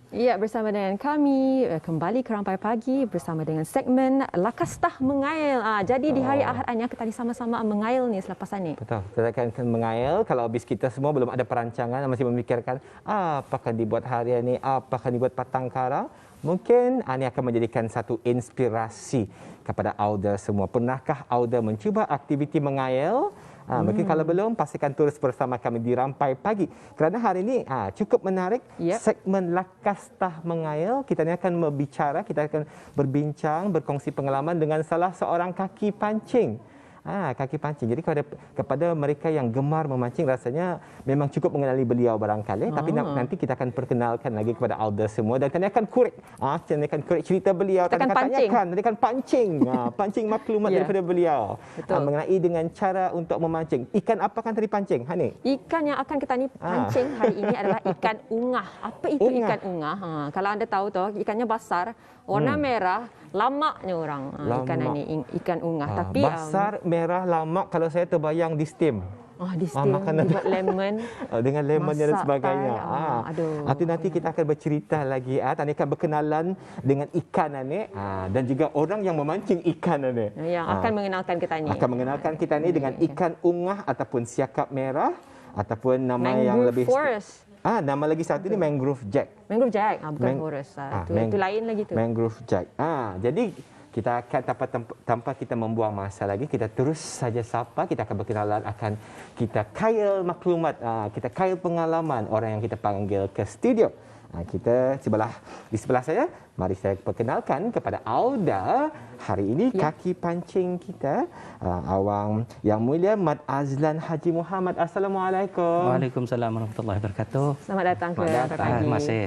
Ya, bersama dengan kami kembali ke Rampai Pagi bersama dengan segmen Lakastah Mengail. Jadi di hari Ahad Anya kita sama-sama mengail ni selepasan ni. Betul. Kita akan mengail kalau habis kita semua belum ada perancangan, masih memikirkan apakah dibuat harian ni, apakah dibuat patang kara. Mungkin ini akan menjadikan satu inspirasi kepada Auda semua. Pernahkah Auda mencuba aktiviti mengail? Mungkin kalau belum, pastikan terus bersama kami di Rampai Pagi. Kerana hari ini cukup menarik. Segmen Lakastah Mengail. Kita ni akan berbicara, kita akan berbincang, berkongsi pengalaman dengan salah seorang kaki pancing. Kaki pancing. Jadi kepada mereka yang gemar memancing, rasanya memang cukup mengenali beliau barangkali. Tapi nanti kita akan perkenalkan lagi kepada Auda semua. Dan kami akan korek. Kami akan korek cerita beliau. Kita akan pancing. Kita akan pancing. Pancing maklumat daripada beliau. Mengenai dengan cara untuk memancing. Ikan apa kan tadi pancing, Hani? Ikan yang akan kita ni pancing hari ini adalah ikan ungah. Apa itu ikan ungah? Kalau anda tahu tu, ikannya besar, warna merah, lamaknya orang. Ikan ini ikan ungah. Tapi besar, merah, lamak. Kalau saya terbayang di steam. Di steam, dibuat lemon. Dengan lemonnya dan sebagainya. Aduh. Nanti kita akan bercerita lagi. Tadi akan berkenalan dengan ikan ini. Dan juga orang yang memancing ikan ini. Yang akan mengenalkan kita ni. Akan mengenalkan kita ni dengan ikan ungah ataupun siakap merah. Ataupun nama mangrove yang lebih... forest. Nama lagi satu ni mangrove jack. Mangrove jack, bukan forest. Itu lain lagi tu. Mangrove jack. Jadi kita akan tanpa kita membuang masa lagi, kita terus saja sapa. Kita akan berkenalan, akan kita kail maklumat, kita kail pengalaman orang yang kita panggil ke studio. Kita di sebelah saya, mari saya perkenalkan kepada Auda. Hari ini kaki pancing kita, Awang Yang Mulia Mat Azlan Haji Muhammad. Assalamualaikum. Waalaikumsalam warahmatullahi wabarakatuh. Selamat datang ke Rampai Pagi. Terima kasih.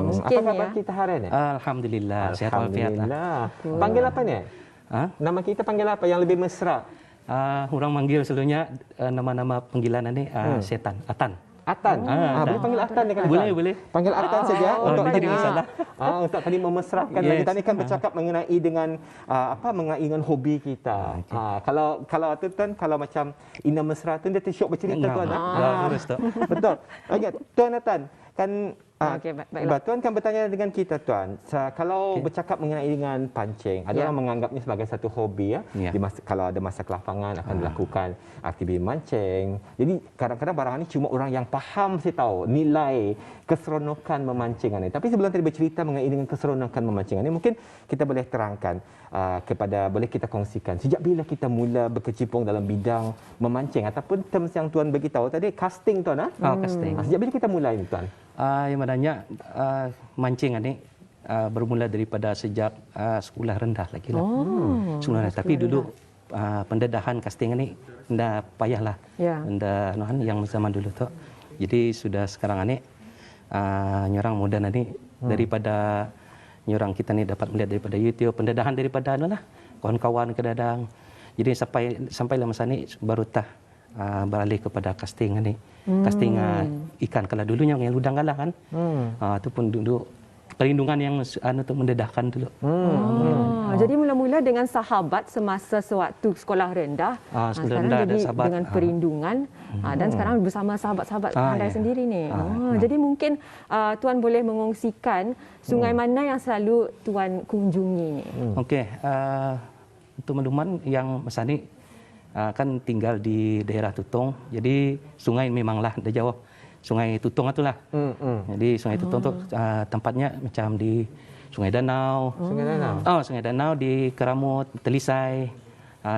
Mungkin apa khabar kita hari ini? Alhamdulillah, sihat walafiat. Panggil apa ni? Nama kita panggil apa yang lebih mesra? Orang manggil selalunya nama-nama panggilan ini setan, Atan. Atan. Boleh panggil Atan dekat Boleh. Panggil Atan saja untuk jadi masalah. Untuk tadi memesrakan lagi. Tadi kan bercakap mengenai dengan hobi kita. Kalau tu kan kalau macam Ina Mesra tu dia syok bercerita tuan. Terus tu. Betul. Ingat Tuan Atan kan baiklah. Tuan kan bertanya dengan kita Tuan. Kalau bercakap mengenai dengan pancing, ada orang menganggapnya sebagai satu hobi kalau ada masa kelapangan akan dilakukan aktiviti mancing. Jadi kadang-kadang barang ini cuma orang yang faham saya tahu nilai keseronokan memancing ini. Tapi sebelum tadi bercerita mengenai dengan keseronokan memancing ini, mungkin kita boleh terangkan boleh kita kongsikan sejak bila kita mula berkecimpung dalam bidang memancing ataupun terms yang Tuan beritahu tadi, casting Tuan. Casting. Sejak bila kita mulai ini Tuan? Yang maknanya mancing ini bermula daripada sejak sekolah rendah lagi lah. Sekolah rendah. Tapi dulu pendedahan casting ini tidak payahlah. Yang zaman dulu tu. Jadi sudah sekarang ini nyorang muda ni daripada nyorang kita ni dapat melihat daripada YouTube, pendedahan daripada kawan-kawan kedadang. Jadi sampailah masa ni baru beralih kepada casting ni. Casting ikan. Kalau dulunya yang udang galah kan. Itu pun dulu perlindungan yang untuk mendedahkan dulu. Jadi mula-mula dengan sahabat semasa sewaktu sekolah rendah. Sekolah rendah jadi ada sahabat. dengan perlindungan. Dan sekarang bersama sahabat-sahabat anda sendiri ni. Jadi mungkin Tuan boleh mengongsikan sungai mana yang selalu Tuan kunjungi ni. Okey. Untuk makluman yang masa ni kan tinggal di daerah Tutong. Jadi sungai memanglah dah jauh. Sungai Tutong itulah. Jadi Sungai Tutong tu tempatnya macam di Sungai Danau. Sungai Danau di Keramut, Telisai.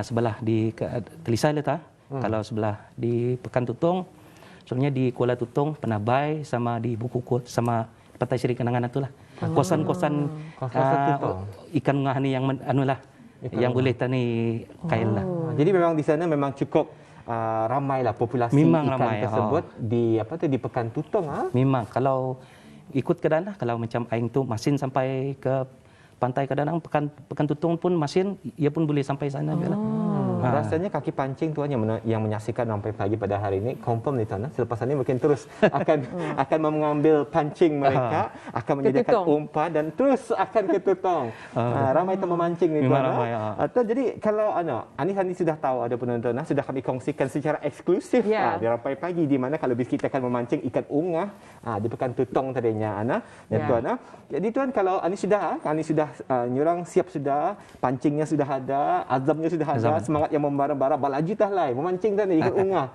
Sebelah di Telisai letak. Kalau sebelah di Pekan Tutong, sebenarnya di Kuala Tutong, Penabai sama di Bukukut sama Pantai Seri Kenangan itulah. Kosan-kosan ikan ungah ni yang yang boleh tani kail lah. Jadi memang di sana memang cukup ramailah populasi memang ikan ramai, tersebut di Pekan Tutong. Memang kalau ikut ke dana, kalau macam aing tu masin sampai ke pantai Kadang Pekan Tutong pun masin, ia pun boleh sampai sana juga lah. Rasanya kaki pancing tuan yang menyaksikan sampai pagi pada hari ini confirm nih tuan. Selepas ini mungkin terus akan mengambil pancing mereka, akan menyediakan umpan dan terus akan ke tutong. Ramai tu memancing ni tuan. Jadi kalau Anis sudah tahu ada penonton sudah kami kongsikan secara eksklusif di Rampai Pagi di mana kalau kita akan memancing ikan ungah di Pekan Tutong tadinya tuan. Jadi tuan kalau Anis sudah nyurang siap sudah, pancingnya sudah ada, azamnya sudah ada, semangat yang membara-bara balaju tah lai memancing tadi ikan ungah.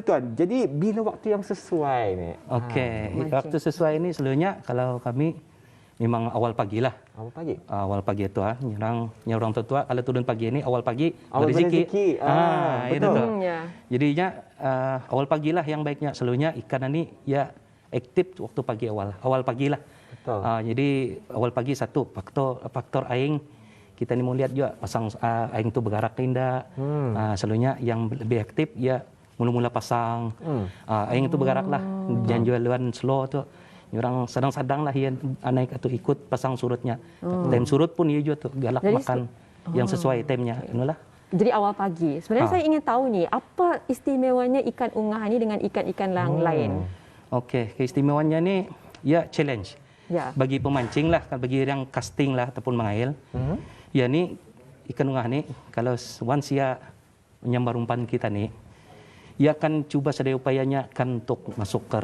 Tuan, jadi bila waktu yang sesuai ni? Okey, waktu sesuai ni selalunya kalau kami memang awal pagi lah. Awal pagi? Awal pagi tu nyorang tua kalau turun pagi ni awal pagi berzikir. Betul. Jadinya awal pagi lah yang baiknya. Selalunya ikan ni ya aktif waktu pagi awal pagi lah. Betul. Jadi awal pagi satu faktor aing kita ni mau lihat juga pasang aing tu bergerak indah. Selalunya yang lebih aktif ya mula-mula pasang. Aing tu bergerak lah. Jangan jualan slow tu. Orang sedang-sedang lah yang naik atau ikut pasang surutnya. Time surut pun ia juga tu galak jadi, makan yang sesuai time-nya. Itulah. Jadi awal pagi. Sebenarnya saya ingin tahu ni apa istimewanya ikan ungah ni dengan ikan-ikan lain. Okey, keistimewaannya ni ya challenge. Bagi pemancing lah, bagi yang casting lah ataupun mengail. Ya ni ikan ungah ni kalau once ia menyambar umpan kita ni, ia akan cuba sedaya upayanya kan untuk masuk ke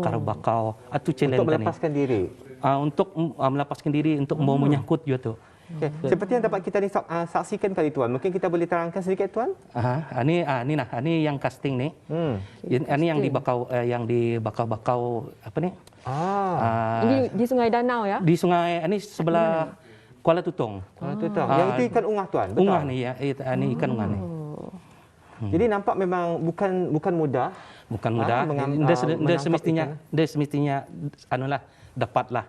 karabakau atau challenge untuk melepaskan diri. Untuk melepaskan diri untuk mau menyangkut juga tu. Okay. Seperti yang dapat kita ni saksikan tadi tuan. Mungkin kita boleh terangkan sedikit tuan? Ini yang casting ni. Ini yang di bakau apa ni? Ini di Sungai Danau ya? Di sungai ini sebelah Kuala Tutong. Kuala Tutong. Yang itu ikan ungah tuan. Betul? Ungah ni ya, ini ikan ungah ni. Jadi nampak memang bukan mudah. Bukan mudah. Dia semestinya anulah dapatlah.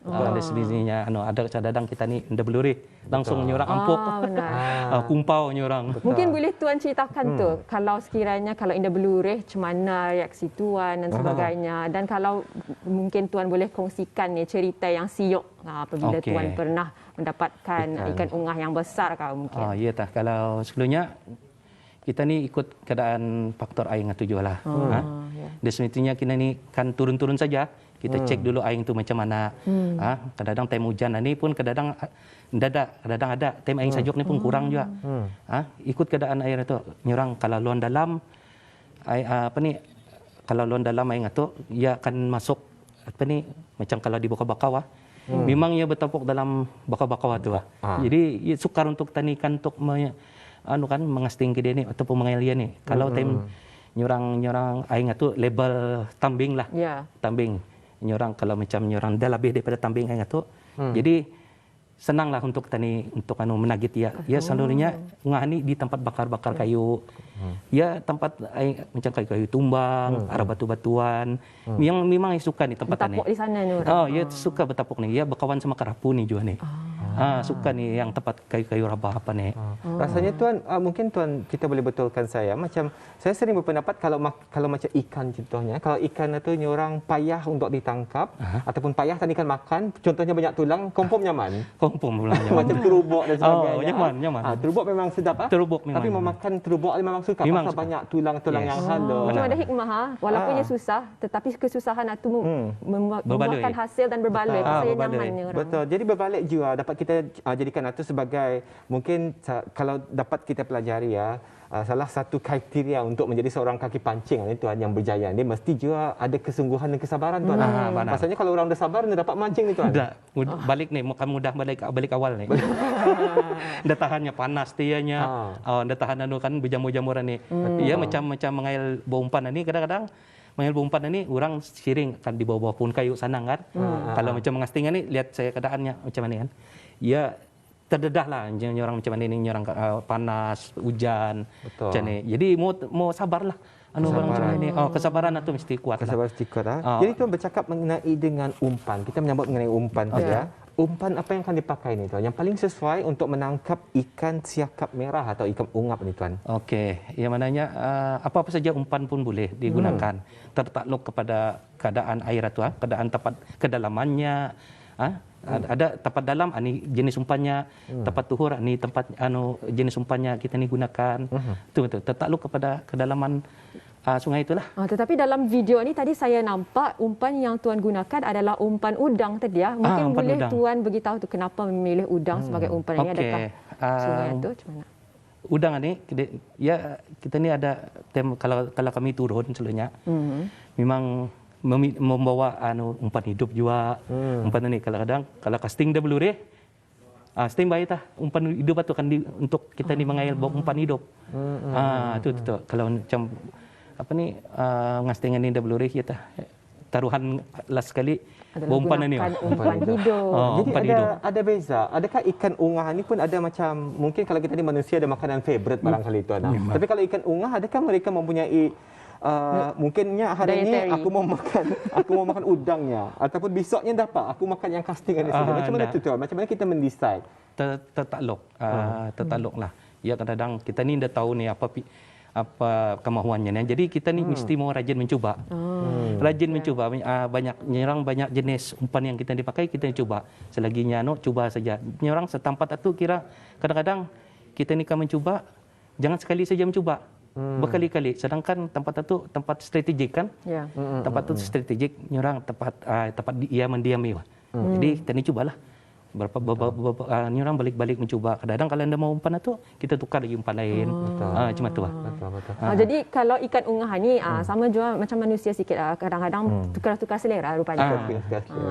Dia semestinya ada cadang kita ni nda beluri langsung nyorang ampuk. Kumpau nyorang. Mungkin boleh tuan ceritakan tu kalau sekiranya kalau indah belurih macam mana reaksi tuan dan sebagainya, dan kalau mungkin tuan boleh kongsikan ni cerita yang siok apabila tuan pernah mendapatkan ikan ungah yang besar kau mungkin. Ya tah, kalau sebelumnya kita ni ikut keadaan faktor air ngatu jualah. Dia semestinya kita ni kan turun-turun saja. Kita cek dulu air itu macam mana. Kadang-kadang time hujan ni pun kadang-kadang ada. Time air sajuk ni pun kurang juga. Ikut keadaan air itu. Nyorang kalau luan dalam kalau luan dalam air ngatu ia akan masuk macam kalau di bakau-bakau memang ia bertapuk dalam bakau-bakau tu. Jadi ia sukar untuk tanikan untuk mengasting ke dia ni ataupun mengail dia ni. Kalau time nyorang aing tu label tambing lah. Tambing. Nyorang kalau macam nyorang dah lebih daripada tambing aing tu. Jadi senanglah untuk tani untuk menagih dia. Ya selalunya ungah ni di tempat bakar-bakar kayu. Ya tempat macam kayu-kayu tumbang, arah batu-batuan. Yang memang suka ni tempat ni. Bertapuk di sana ni orang. Ya suka bertapuk ni. Ya berkawan sama kerapu ni juga ni. Suka ni yang tempat kayu-kayu rabah apa ni. Rasanya tuan mungkin tuan kita boleh betulkan saya macam saya sering berpendapat kalau macam ikan contohnya, kalau ikan itu nyorang payah untuk ditangkap ataupun payah tanikan makan, contohnya banyak tulang, confirm nyaman. Confirm pula nyaman. Macam terubuk dan sebagainya. Nyaman. Terubuk memang sedap Terubuk memang. Tapi memakan terubuk memang suka pasal banyak tulang-tulang yang halus. Cuma ada hikmah walaupun ia susah tetapi kesusahan itu membuahkan hasil dan berbaloi. Saya nyamannya orang. Betul. Jadi berbalik juga dapat kita jadikan itu sebagai mungkin kalau dapat kita pelajari salah satu kriteria untuk menjadi seorang kaki pancing ni tuan yang berjaya ni mesti juga ada kesungguhan dan kesabaran tuan. Maksudnya kalau orang dah sabar dia dapat mancing ni tuan. Balik ni bukan mudah balik awal ni. Dah tahannya panas tianya. Dah tahan kan berjamur-jamuran ni. Ya macam mengail umpan ni kadang-kadang mengail umpan ni orang siring kan di bawah-bawah pun kayu sanang kan. Kalau macam mengasting ni lihat saya keadaannya macam mana kan. Ya terdedah lah orang macam mana ni orang panas hujan macam ni. Jadi mau sabarlah orang macam ini. Kesabaran itu mesti kuat. Kesabaran mesti kuat. Jadi tuan bercakap mengenai dengan umpan. Kita menyambut mengenai umpan saja. Umpan apa yang akan dipakai ni tuan? Yang paling sesuai untuk menangkap ikan siakap merah atau ikan ungap ni tuan? Okey, yang mananya apa-apa saja umpan pun boleh digunakan. Tertakluk kepada keadaan air itu, keadaan tempat kedalamannya, Ada tempat dalam, ni jenis umpannya, tempat tuhur, ni tempat jenis umpannya kita ni gunakan. Itu betul. Tertakluk kepada kedalaman sungai itulah. Tetapi dalam video ni tadi saya nampak umpan yang tuan gunakan adalah umpan udang tadi ya. Mungkin boleh udang. tuan beritahu tu kenapa memilih udang sebagai umpan ini, adakah sungai itu macam mana? Udang ni ya kita ni ada kalau kami turun selalunya memang membawa umpan hidup juga. Umpan ni kadang-kadang kalau casting dah belureh casting baik tah umpan hidup tu kan untuk kita ni mengail bawa umpan hidup. Tu kalau macam apa ni ngastingan ni dah belureh ya tah taruhan last sekali umpan ni. Umpan hidup. Jadi ada beza. Adakah ikan ungah ni pun ada macam, mungkin kalau kita ni manusia ada makanan favorite barangkali tuan. Tapi kalau ikan ungah, adakah mereka mempunyai mungkinnya hari ini aku mau makan udangnya, ataupun besoknya dapat aku makan yang castingan ni saja. Macam mana tu tuan? Macam mana kita mendecide? Tertakluk lah. Ya kadang-kadang kita ni dah tahu ni apa kemahuannya. Jadi kita ni mesti mau rajin mencuba. Rajin mencuba, banyak jenis umpan yang kita dipakai, kita cuba. Selaginya cuba saja. Nyerang setempat itu kira kadang-kadang kita ni kan mencuba, jangan sekali saja mencuba. Berkali-kali. Sedangkan tempat itu tempat strategik kan? Tempat itu strategik, nyerang tempat ia mendiami. Jadi kita ni cubalah. Orang balik-balik mencuba. Kadang-kadang kalau anda mau umpan itu, kita tukar lagi umpan lain. Cuma tu. Jadi kalau ikan ungah ni sama juga macam manusia sikit. Kadang-kadang tukar-tukar selera rupanya.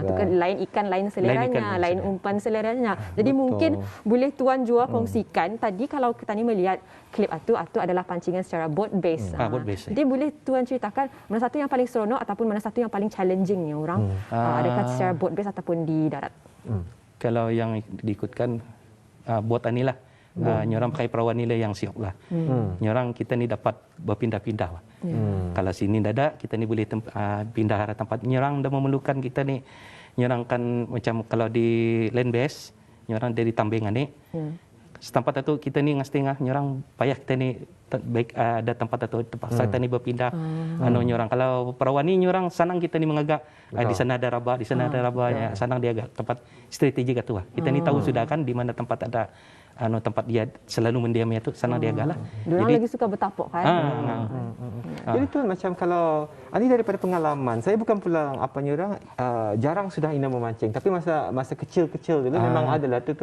Tukar lain ikan, lain seleranya, lain umpan seleranya. Jadi mungkin boleh tuan juga kongsikan. Tadi kalau kita ni melihat klip Atu adalah pancingan secara boat base. Jadi boleh tuan ceritakan mana satu yang paling seronok ataupun mana satu yang paling challengingnya orang. Adakah secara boat base ataupun di darat? Kalau yang diikutkan buat anilah nyorang pakai perawan nilai yang siap lah. Nyorang kita ni dapat berpindah-pindah. Kalau sini ada kita ni boleh pindah arah tempat. Nyorang dah memerlukan kita ni nyorang kan macam kalau di land base nyorang dari tambengan ni. Setempat itu kita ni ngastingah nyorang payah kita ni baik ada tempat atau terpaksa kita ni berpindah nyorang. Kalau perawan ni nyorang senang kita ni mengagak di sana ada rabah, di sana ada rabah ya, senang dia agak tempat strategik itu. Kita ni tahu sudah kan di mana tempat ada tempat dia selalu mendiam itu senang dia agak lah. Jadi lagi suka bertapuk kan. Jadi tuan macam kalau ini daripada pengalaman, saya bukan pula nyorang jarang sudah ina memancing, tapi masa kecil-kecil dulu memang adalah tu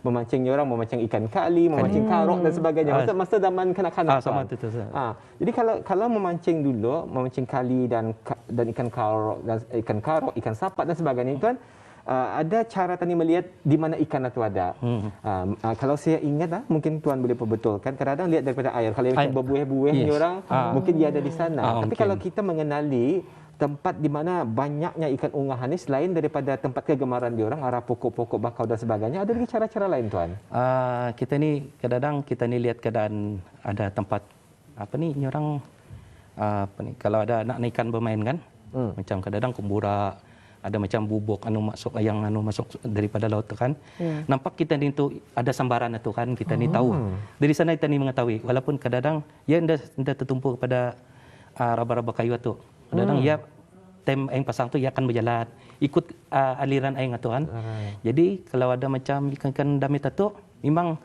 memancing nyorang, memancing ikan kali, memancing karok dan sebagainya. Masa zaman kanak-kanak. Sama tu. Jadi kalau memancing dulu, memancing kali dan ikan karok dan ikan sapat dan sebagainya tuan, ada cara tadi melihat di mana ikan itu ada. Kalau saya ingat mungkin tuan boleh perbetulkan. Kadang-kadang lihat daripada air. Kalau ikan berbuih-buih ni orang, mungkin dia ada di sana. Tapi kalau kita mengenali tempat di mana banyaknya ikan ungahan ni selain daripada tempat kegemaran dia orang, arah pokok-pokok bakau dan sebagainya, ada lagi cara-cara lain tuan? Kita ni kadang-kadang kita ni lihat keadaan ada tempat orang kalau ada anak ikan bermain kan, macam kadang-kadang kumbura, ada macam bubuk masuk daripada laut tu kan. Nampak kita ni tu ada sambaran itu kan, kita ni tahu. Dari sana kita ni mengetahui walaupun kadang-kadang ia anda tertumpu kepada raba-raba kayu tu. Kadang-kadang ia tem air pasang tu ia akan berjalan ikut aliran air tu kan. Jadi kalau ada macam ikan-ikan damit tu memang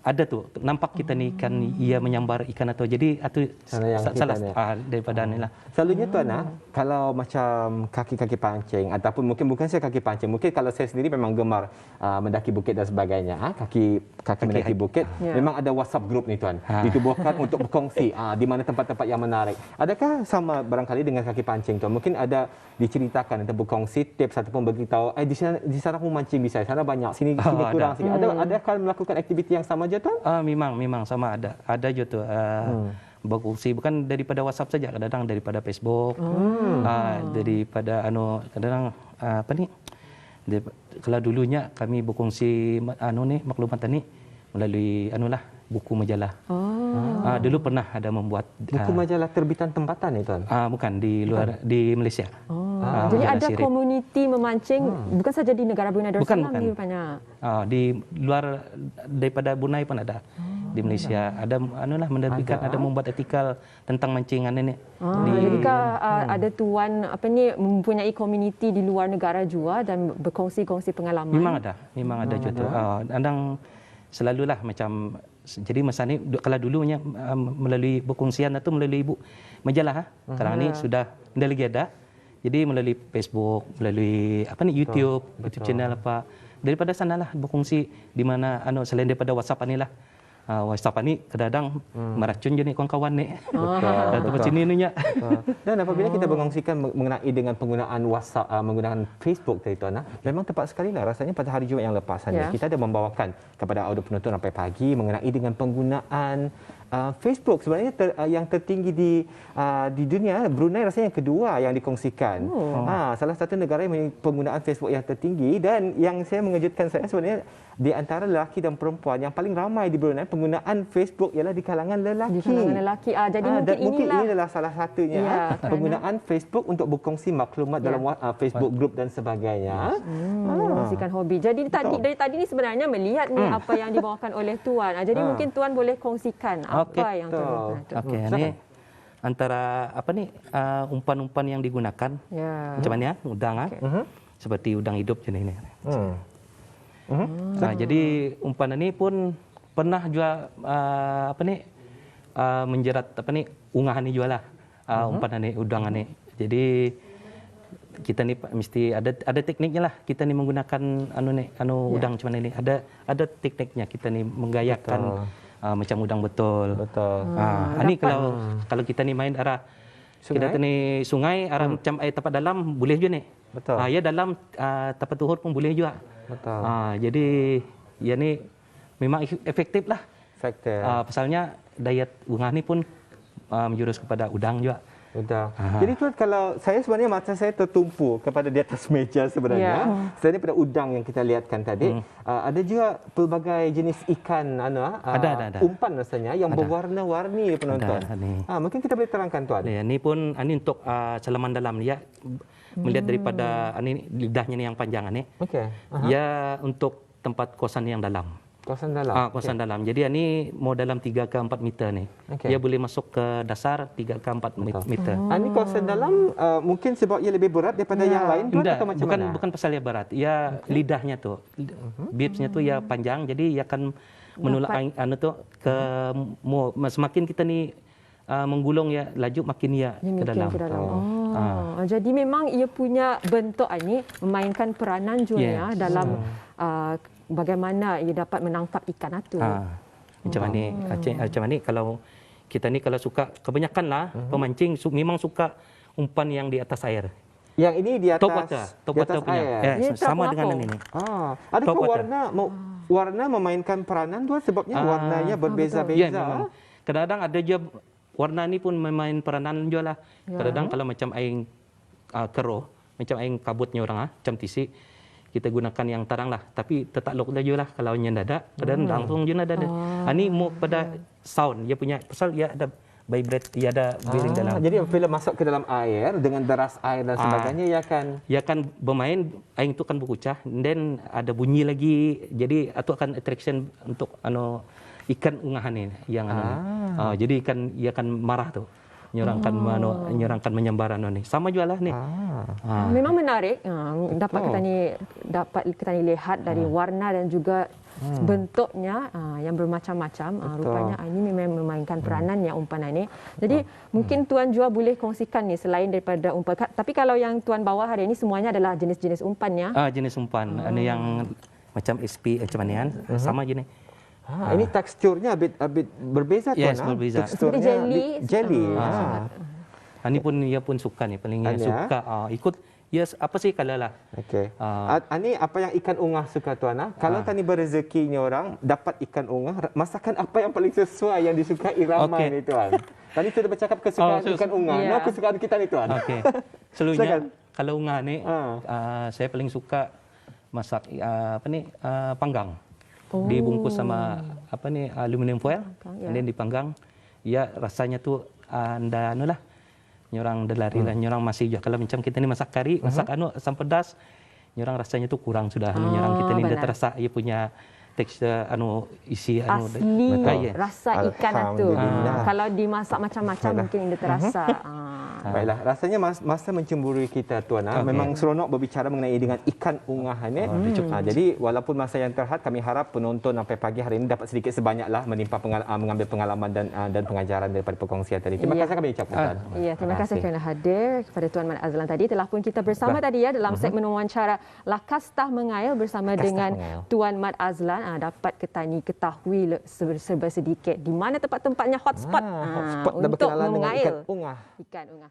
ada tu nampak kita ni ikan ia menyambar ikan atau jadi itu salah daripada inilah. Selalunya tuan kalau macam kaki-kaki pancing ataupun mungkin bukan saya kaki pancing, mungkin kalau saya sendiri memang gemar mendaki bukit dan sebagainya, kaki mendaki bukit, memang ada WhatsApp group ni tuan. Ditubuhkan untuk berkongsi di mana tempat-tempat yang menarik. Adakah sama barangkali dengan kaki pancing tuan? Mungkin ada diceritakan atau berkongsi tips ataupun beritahu di sana aku mancing bisa, sana banyak, sini kurang sikit. Adakah melakukan aktiviti yang sama je tuan? Memang sama ada je tu. Berkongsi bukan daripada WhatsApp saja, kadang-kadang daripada Facebook, daripada kadang-kadang kalau dulunya kami berkongsi maklumat ni melalui buku majalah. Dulu pernah ada membuat buku majalah terbitan tempatan itu tuan? Bukan di luar di Malaysia. Jadi ada komuniti memancing bukan saja di negara Brunei Darussalam ni rupanya. Di luar daripada Brunei pun ada. di Malaysia. Ada menerbitkan, ada membuat artikel tentang mancingan ini. Jadikah ada tuan mempunyai komuniti di luar negara juga dan berkongsi-kongsi pengalaman? Memang ada juga tu. Andang selalulah macam, jadi masa ni kalau dulunya melalui berkongsian atau melalui ibu majalah. Sekarang ni sudah tidak lagi ada. Jadi melalui Facebook, melalui YouTube, YouTube channel apa. Daripada sanalah berkongsi di mana selain daripada WhatsApp ni lah. WhatsApp ni kadang-kadang meracun je ni kawan-kawan ni. Betul. Sini ni nya. Dan apabila kita berkongsikan mengenai dengan penggunaan WhatsApp, menggunakan Facebook tadi tuan, memang tepat sekali lah rasanya pada hari Jumaat yang lepas kita ada membawakan kepada audio penonton sampai pagi mengenai dengan penggunaan Facebook sebenarnya yang tertinggi di dunia. Brunei rasanya yang kedua yang dikongsikan. Salah satu negara yang mempunyai penggunaan Facebook yang tertinggi, dan yang saya mengejutkan saya sebenarnya di antara lelaki dan perempuan yang paling ramai di Brunei penggunaan Facebook ialah di kalangan lelaki. Di kalangan lelaki. Jadi mungkin inilah salah satunya penggunaan Facebook untuk berkongsi maklumat dalam Facebook group dan sebagainya. Kongsikan hobi. Jadi dari tadi ni sebenarnya melihat ni apa yang dibawakan oleh tuan. Jadi mungkin tuan boleh kongsikan apa yang tuan makan. Okey, ini antara umpan-umpan yang digunakan. Macam mana udang seperti udang hidup jenis ini. Jadi umpan ini pun pernah juga menjerat ungah ini juga lah umpan ini, udang ini. Jadi kita ni mesti ada tekniknya lah. Kita ni menggunakan udang macam mana ini. Ada tekniknya kita ni menggayakan macam udang betul. Ini kalau kita ni main arah kita ni sungai arah macam air tapak dalam boleh juga ni. Betul. Ya dalam tapak tuhur pun boleh juga. Betul. Jadi ya ni memang efektif lah. Pasalnya daya ungah ni pun menjurus kepada udang juga. Udang. Jadi tuan, kalau saya sebenarnya mata saya tertumpu kepada di atas meja sebenarnya. Selain daripada udang yang kita lihatkan tadi, ada juga pelbagai jenis ikan ada. umpan rasanya yang berwarna-warni penonton. Mungkin kita boleh terangkan tuan. Ini pun ini untuk selaman dalam ya. Melihat daripada lidahnya ni yang panjang ni. Ya untuk tempat kosan yang dalam. Kawasan dalam. Kawasan dalam. Jadi ini mau dalam 3 ke 4 meter ni. Dia boleh masuk ke dasar 3 ke 4 meter. Ini kawasan dalam mungkin sebab ia lebih berat daripada yang lain atau macam mana? Bukan pasal ia berat. Ia lidahnya tu. Bibsnya tu ia panjang, jadi ia akan menolak ke semakin kita ni menggulung ya laju makin ia ke dalam. Jadi memang ia punya bentuk ini memainkan peranan juga dalam bagaimana ia dapat menangkap ikan itu. Macam ni kalau kita ni kalau suka kebanyakanlah pemancing memang suka umpan yang di atas air. Yang ini di atas top water punya. Sama dengan ini. Adakah warna memainkan peranan tu sebabnya warnanya berbeza-beza? Ya, kadang-kadang ada je warna ni pun memain peranan juga lah. Kadang-kadang kalau macam air keruh, macam air kabutnya orang macam tisik, kita gunakan yang tarang lah. Tapi tetap lok je lah. Kalau yang dadak, kadang langsung je ada. Ini mau pada sound. Dia punya, pasal dia ada vibrate, dia ada bearing dalam. Jadi apabila masuk ke dalam air, dengan deras air dan sebagainya, ia akan bermain, air itu akan berkucah. Dan ada bunyi lagi. Jadi itu akan attraction untuk ikan ungahan ni. Jadi ia akan marah tu. Menyerangkan menyambaran ni. Sama juga lah ni. Memang menarik. Dapat kita ni lihat dari warna dan juga bentuknya yang bermacam-macam. Rupanya ini memang memainkan peranan yang umpan ini. Jadi mungkin tuan juga boleh kongsikan ni selain daripada umpan. Tapi kalau yang tuan bawa hari ini semuanya adalah jenis-jenis umpan ya. Jenis umpan. Ini yang macam SP macam ni kan. Sama je ni. Ini teksturnya a bit berbeza tuan. Yes, berbeza. Seperti jelly. Ini pun ia pun suka ni, paling suka ikut. Yes, apa sih kalau lah. Ini apa yang ikan ungah suka tuan? Kalau tadi berezekinya orang dapat ikan ungah, masakan apa yang paling sesuai yang disukai ramai ni tuan? Tadi sudah bercakap kesukaan ikan ungah. Kesukaan kita ni tuan. Selalunya kalau ungah ni saya paling suka masak panggang. Dibungkus sama aluminium foil, dan dipanggang. Ya rasanya tu nyorang delari lah, nyorang masih juga. Kalau macam kita ni masak kari, masak asam pedas, nyorang rasanya tu kurang sudah. Nyorang kita ni dah terasa ia punya tekstur isi asli ya. rasa ikan itu. Alhamdulillah. Kalau dimasak macam-macam mungkin dia terasa. Baiklah, rasanya masa mencemburi kita Tuan. Memang seronok berbicara mengenai dengan ikan ungah ini. Jadi walaupun masa yang terhad, kami harap penonton sampai pagi hari ini dapat sedikit sebanyaklah mengambil pengalaman dan pengajaran daripada perkongsian tadi. Terima kasih kami ucapkan Tuan. Ya, terima kasih kerana hadir kepada Tuan Mat Azlan tadi. Telah pun kita bersama tadi ya dalam segmen wawancara Lakastah Mengail bersama dengan Tuan Mat Azlan. Dapat ketahui serba sedikit di mana tempat-tempatnya hotspot Hotspot dan untuk berkenalan dengan mengail ikan ungah. Ikan ungah.